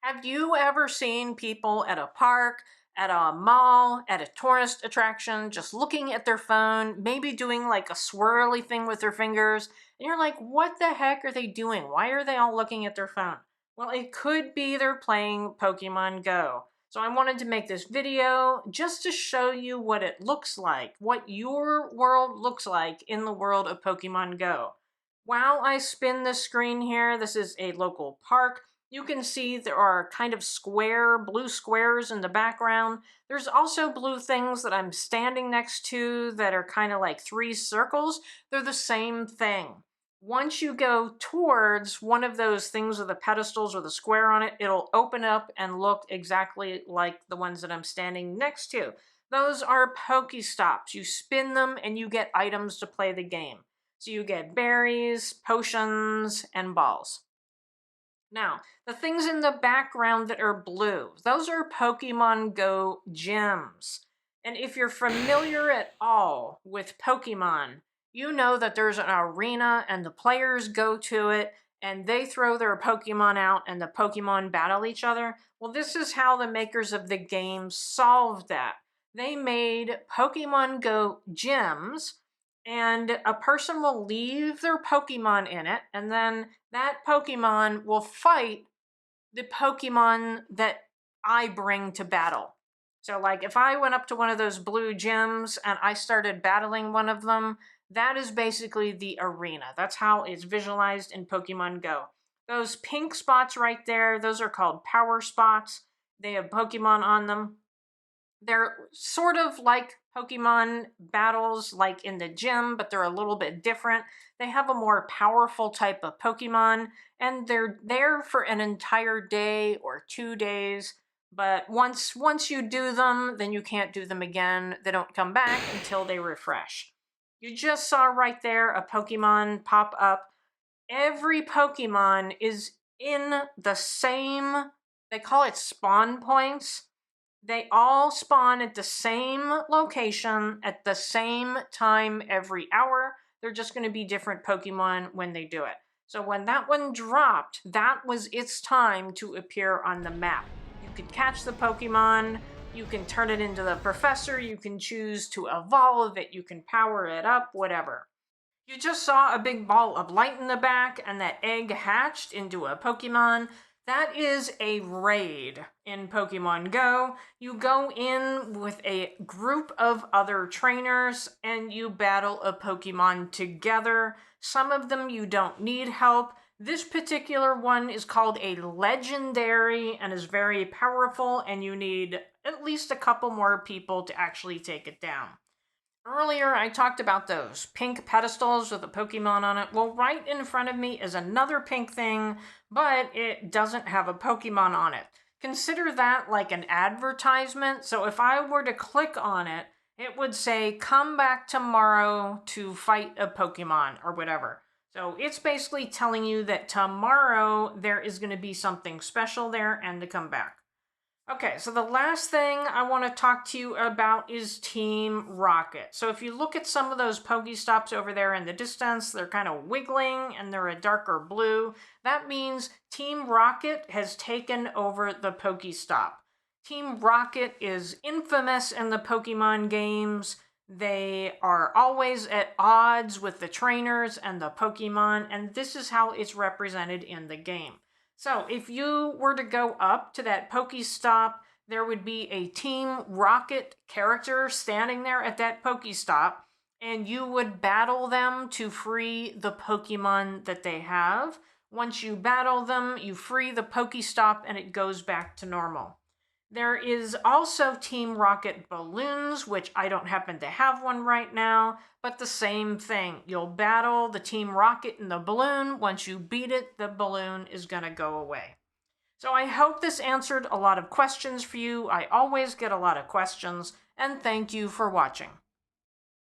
Have you ever seen people at a park, at a mall, at a tourist attraction, just looking at their phone, maybe doing like a swirly thing with their fingers? And you're like, what the heck are they doing? Why are they all looking at their phone? Well, it could be they're playing Pokemon Go. So I wanted to make this video just to show you what it looks like, what your world looks like in the world of Pokemon Go. While I spin the screen here, this is a local park. You can see there are kind of blue squares in the background. There's also blue things that I'm standing next to that are kind of like three circles. They're the same thing. Once you go towards one of those things with the pedestals or the square on it, it'll open up and look exactly like the ones that I'm standing next to. Those are Pokestops. You spin them and you get items to play the game. So you get berries, potions, and balls. Now, the things in the background that are blue, those are Pokemon Go gyms. And if you're familiar at all with Pokemon, you know that there's an arena and the players go to it and they throw their Pokemon out and the Pokemon battle each other. Well, this is how the makers of the game solved that. They made Pokemon Go gyms, and a person will leave their Pokemon in it, and then that Pokemon will fight the Pokemon that I bring to battle. So, like, if I went up to one of those blue gyms and I started battling one of them, that is basically the arena. That's how it's visualized in Pokemon Go. Those pink spots right there, those are called power spots. They have Pokemon on them. They're sort of like Pokemon battles like in the gym, but they're a little bit different. They have a more powerful type of Pokemon, and they're there for an entire day or 2 days. But once you do them, then you can't do them again. They don't come back until they refresh. You just saw right there a Pokemon pop up. Every Pokemon is in the same, they call it spawn points. They all spawn at the same location at the same time every hour. They're just going to be different Pokemon when they do it. So when that one dropped, that was its time to appear on the map. You could catch the Pokemon, you can turn it into the professor, you can choose to evolve it, you can power it up, whatever. You just saw a big ball of light in the back, and that egg hatched into a Pokemon. That is a raid in Pokemon Go. You go in with a group of other trainers and you battle a Pokemon together. Some of them you don't need help. This particular one is called a legendary and is very powerful, and you need at least a couple more people to actually take it down. Earlier, I talked about those pink pedestals with a Pokemon on it. Well, right in front of me is another pink thing, but it doesn't have a Pokemon on it. Consider that like an advertisement. So if I were to click on it, it would say, come back tomorrow to fight a Pokemon or whatever. So it's basically telling you that tomorrow there is going to be something special there and to come back. Okay, so the last thing I want to talk to you about is Team Rocket. So if you look at some of those Pokestops over there in the distance, they're kind of wiggling and they're a darker blue. That means Team Rocket has taken over the Pokestop. Team Rocket is infamous in the Pokemon games. They are always at odds with the trainers and the Pokemon, and this is how it's represented in the game. So if you were to go up to that Pokestop, there would be a Team Rocket character standing there at that Pokestop, and you would battle them to free the Pokemon that they have. Once you battle them, you free the Pokestop and it goes back to normal. There is also Team Rocket balloons, which I don't happen to have one right now, but the same thing. You'll battle the Team Rocket in the balloon. Once you beat it, the balloon is going to go away. So I hope this answered a lot of questions for you. I always get a lot of questions, and thank you for watching.